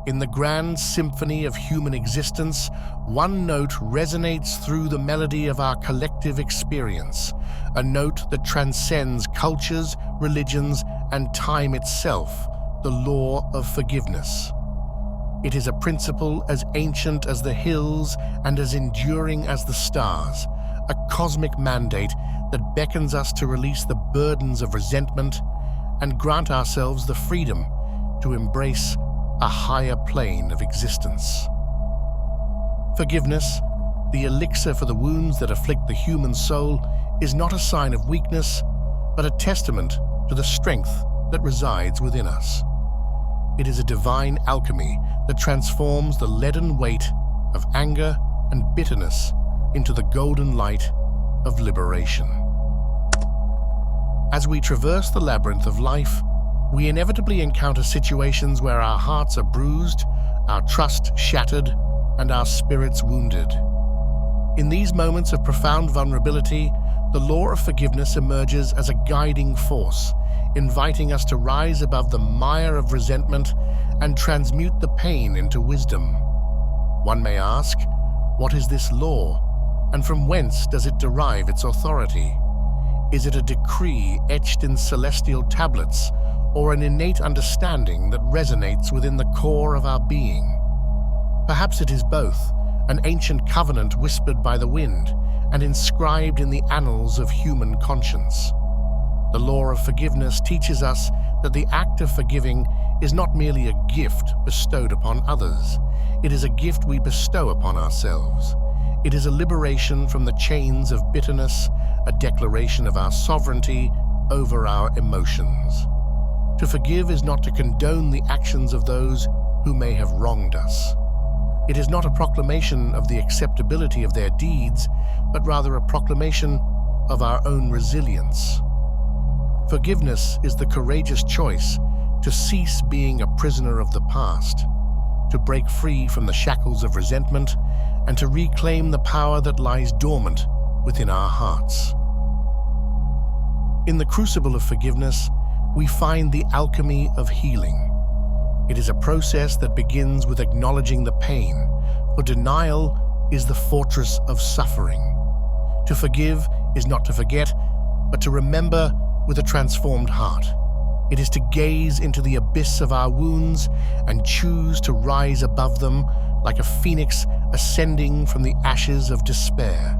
In the grand symphony of human existence, one note resonates through the melody of our collective experience, a note that transcends cultures, religions, and time itself, the law of forgiveness. It is a principle as ancient as the hills and as enduring as the stars, a cosmic mandate that beckons us to release the burdens of resentment and grant ourselves the freedom to embrace a higher plane of existence. Forgiveness, the elixir for the wounds that afflict the human soul, is not a sign of weakness, but a testament to the strength that resides within us. It is a divine alchemy that transforms the leaden weight of anger and bitterness into the golden light of liberation. As we traverse the labyrinth of life, we inevitably encounter situations where our hearts are bruised, our trust shattered, and our spirits wounded. In these moments of profound vulnerability, the law of forgiveness emerges as a guiding force, inviting us to rise above the mire of resentment and transmute the pain into wisdom. One may ask, what is this law, and from whence does it derive its authority? Is it a decree etched in celestial tablets, or an innate understanding that resonates within the core of our being? Perhaps it is both, an ancient covenant whispered by the wind and inscribed in the annals of human conscience. The law of forgiveness teaches us that the act of forgiving is not merely a gift bestowed upon others. It is a gift we bestow upon ourselves. It is a liberation from the chains of bitterness, a declaration of our sovereignty over our emotions. To forgive is not to condone the actions of those who may have wronged us. It is not a proclamation of the acceptability of their deeds, but rather a proclamation of our own resilience. Forgiveness is the courageous choice to cease being a prisoner of the past, to break free from the shackles of resentment, and to reclaim the power that lies dormant within our hearts. In the crucible of forgiveness, we find the alchemy of healing. It is a process that begins with acknowledging the pain, for denial is the fortress of suffering. To forgive is not to forget, but to remember with a transformed heart. It is to gaze into the abyss of our wounds and choose to rise above them like a phoenix ascending from the ashes of despair.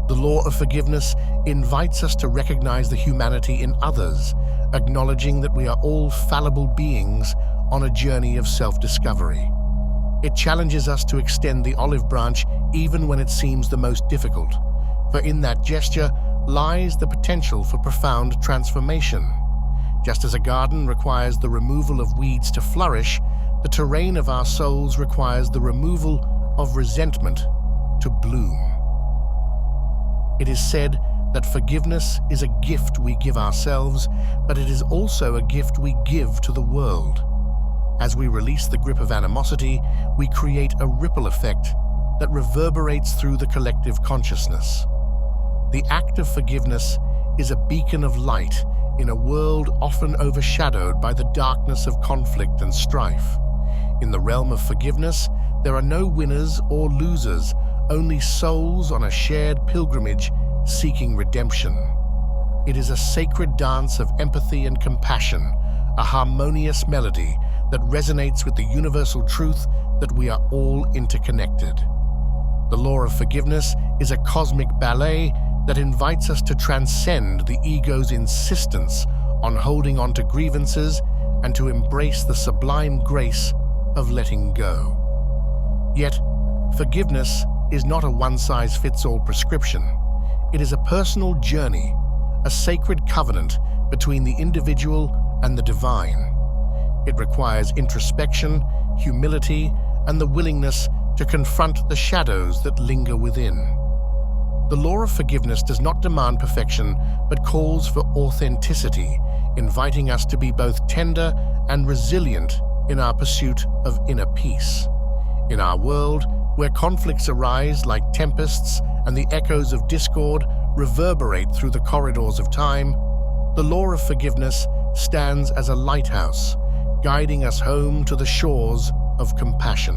The law of forgiveness invites us to recognize the humanity in others, acknowledging that we are all fallible beings on a journey of self-discovery. It challenges us to extend the olive branch even when it seems the most difficult, for in that gesture lies the potential for profound transformation. Just as a garden requires the removal of weeds to flourish, the terrain of our souls requires the removal of resentment to bloom. It is said that forgiveness is a gift we give ourselves, but it is also a gift we give to the world. As we release the grip of animosity, we create a ripple effect that reverberates through the collective consciousness. The act of forgiveness is a beacon of light in a world often overshadowed by the darkness of conflict and strife. In the realm of forgiveness, there are no winners or losers, only souls on a shared pilgrimage seeking redemption. It is a sacred dance of empathy and compassion, a harmonious melody that resonates with the universal truth that we are all interconnected. The law of forgiveness is a cosmic ballet that invites us to transcend the ego's insistence on holding on to grievances and to embrace the sublime grace of letting go. Yet, forgiveness is not a one-size-fits-all prescription. It is a personal journey, a sacred covenant between the individual and the divine. It requires introspection, humility, and the willingness to confront the shadows that linger within. The law of forgiveness does not demand perfection, but calls for authenticity, inviting us to be both tender and resilient in our pursuit of inner peace. In our world, where conflicts arise like tempests and the echoes of discord reverberate through the corridors of time, the law of forgiveness stands as a lighthouse, guiding us home to the shores of compassion.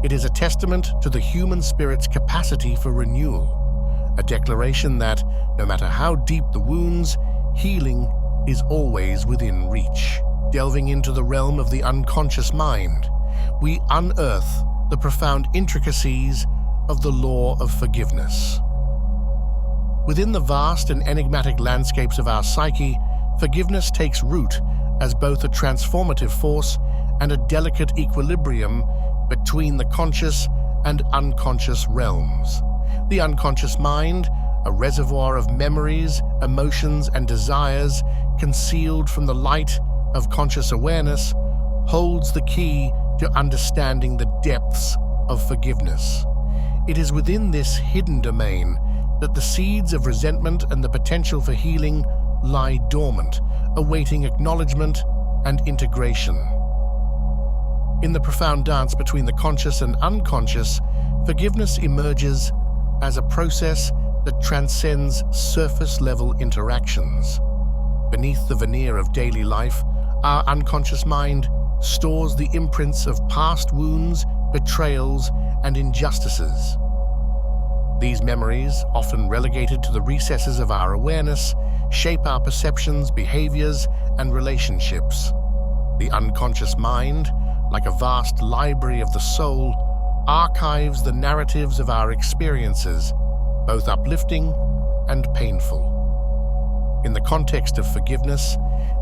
It is a testament to the human spirit's capacity for renewal, a declaration that, no matter how deep the wounds, healing is always within reach. Delving into the realm of the unconscious mind, we unearth the profound intricacies of the law of forgiveness. Within the vast and enigmatic landscapes of our psyche, forgiveness takes root as both a transformative force and a delicate equilibrium between the conscious and unconscious realms. The unconscious mind, a reservoir of memories, emotions, and desires concealed from the light of conscious awareness, holds the key to understanding the depths of forgiveness. It is within this hidden domain that the seeds of resentment and the potential for healing lie dormant, awaiting acknowledgement and integration. In the profound dance between the conscious and unconscious, forgiveness emerges as a process that transcends surface-level interactions. Beneath the veneer of daily life, our unconscious mind stores the imprints of past wounds, betrayals, and injustices. These memories, often relegated to the recesses of our awareness, shape our perceptions, behaviors, and relationships. The unconscious mind, like a vast library of the soul, archives the narratives of our experiences, both uplifting and painful. In the context of forgiveness,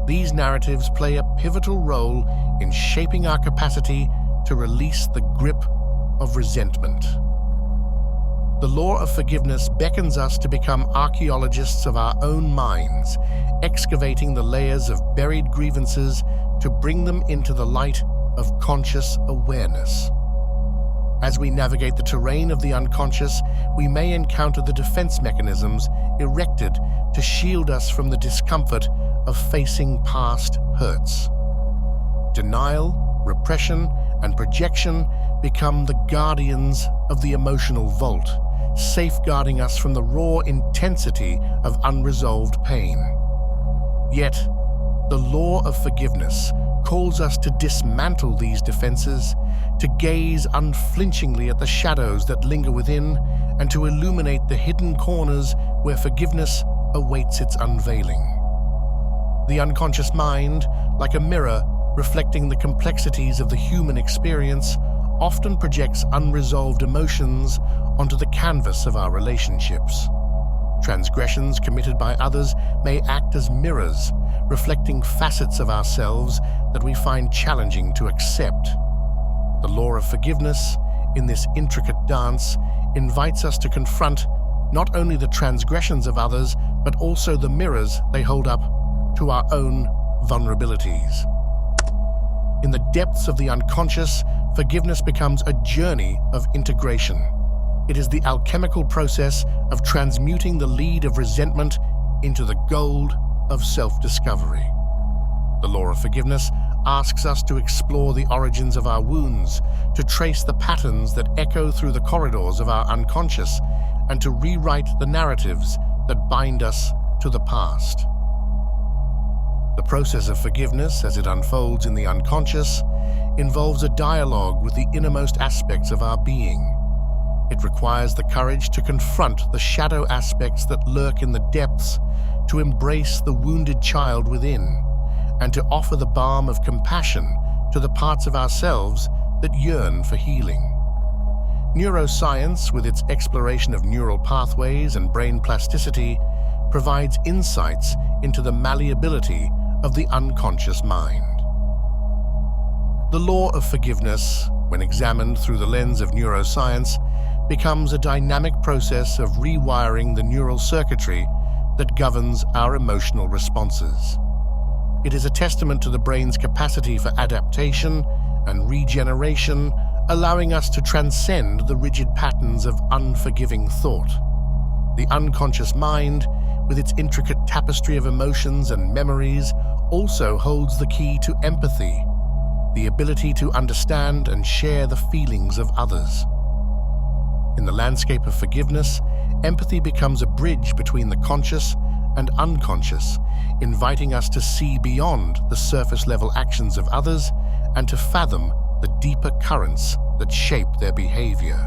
these narratives play a pivotal role in shaping our capacity to release the grip of resentment. The law of forgiveness beckons us to become archaeologists of our own minds, excavating the layers of buried grievances to bring them into the light of conscious awareness. As we navigate the terrain of the unconscious, we may encounter the defense mechanisms erected to shield us from the discomfort of facing past hurts. Denial, repression, and projection become the guardians of the emotional vault, safeguarding us from the raw intensity of unresolved pain. Yet, the law of forgiveness calls us to dismantle these defenses, to gaze unflinchingly at the shadows that linger within, and to illuminate the hidden corners where forgiveness awaits its unveiling. The unconscious mind, like a mirror reflecting the complexities of the human experience, often projects unresolved emotions onto the canvas of our relationships. Transgressions committed by others may act as mirrors, reflecting facets of ourselves that we find challenging to accept. The law of forgiveness, in this intricate dance, invites us to confront not only the transgressions of others, but also the mirrors they hold up to our own vulnerabilities. In the depths of the unconscious, forgiveness becomes a journey of integration. It is the alchemical process of transmuting the lead of resentment into the gold of self-discovery. The law of forgiveness asks us to explore the origins of our wounds, to trace the patterns that echo through the corridors of our unconscious, and to rewrite the narratives that bind us to the past. The process of forgiveness, as it unfolds in the unconscious, involves a dialogue with the innermost aspects of our being. It requires the courage to confront the shadow aspects that lurk in the depths, to embrace the wounded child within, and to offer the balm of compassion to the parts of ourselves that yearn for healing. Neuroscience, with its exploration of neural pathways and brain plasticity, provides insights into the malleability of the unconscious mind. The law of forgiveness, when examined through the lens of neuroscience, becomes a dynamic process of rewiring the neural circuitry that governs our emotional responses. It is a testament to the brain's capacity for adaptation and regeneration, allowing us to transcend the rigid patterns of unforgiving thought. The unconscious mind, with its intricate tapestry of emotions and memories, also holds the key to empathy, the ability to understand and share the feelings of others. In the landscape of forgiveness, empathy becomes a bridge between the conscious and unconscious, inviting us to see beyond the surface-level actions of others and to fathom the deeper currents that shape their behavior.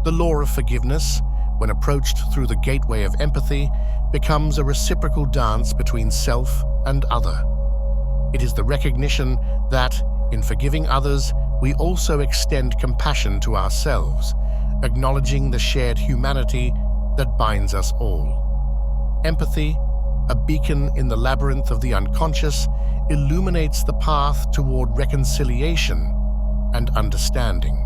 The law of forgiveness, when approached through the gateway of empathy, becomes a reciprocal dance between self and other. It is the recognition that, in forgiving others, we also extend compassion to ourselves, acknowledging the shared humanity that binds us all. Empathy, a beacon in the labyrinth of the unconscious, illuminates the path toward reconciliation and understanding.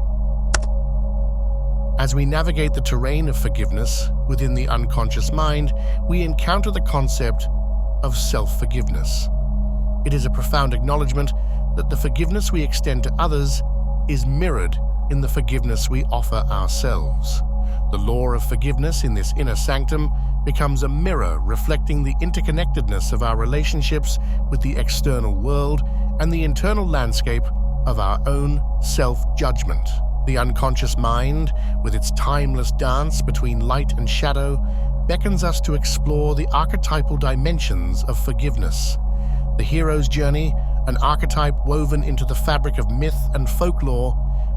As we navigate the terrain of forgiveness within the unconscious mind, we encounter the concept of self-forgiveness. It is a profound acknowledgement that the forgiveness we extend to others is mirrored in the forgiveness we offer ourselves. The law of forgiveness in this inner sanctum becomes a mirror reflecting the interconnectedness of our relationships with the external world and the internal landscape of our own self-judgment. The unconscious mind, with its timeless dance between light and shadow, beckons us to explore the archetypal dimensions of forgiveness. The hero's journey, an archetype woven into the fabric of myth and folklore,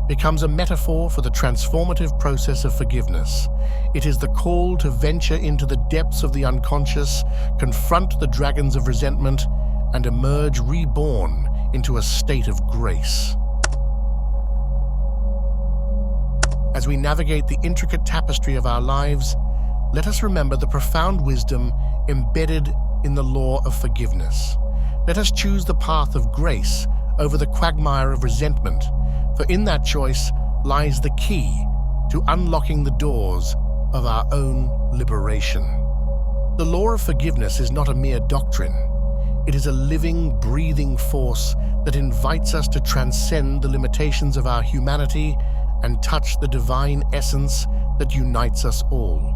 becomes a metaphor for the transformative process of forgiveness. It is the call to venture into the depths of the unconscious, confront the dragons of resentment, and emerge reborn into a state of grace. As we navigate the intricate tapestry of our lives, let us remember the profound wisdom embedded in the law of forgiveness. Let us choose the path of grace over the quagmire of resentment, for in that choice lies the key to unlocking the doors of our own liberation. The law of forgiveness is not a mere doctrine. It is a living, breathing force that invites us to transcend the limitations of our humanity and touch the divine essence that unites us all.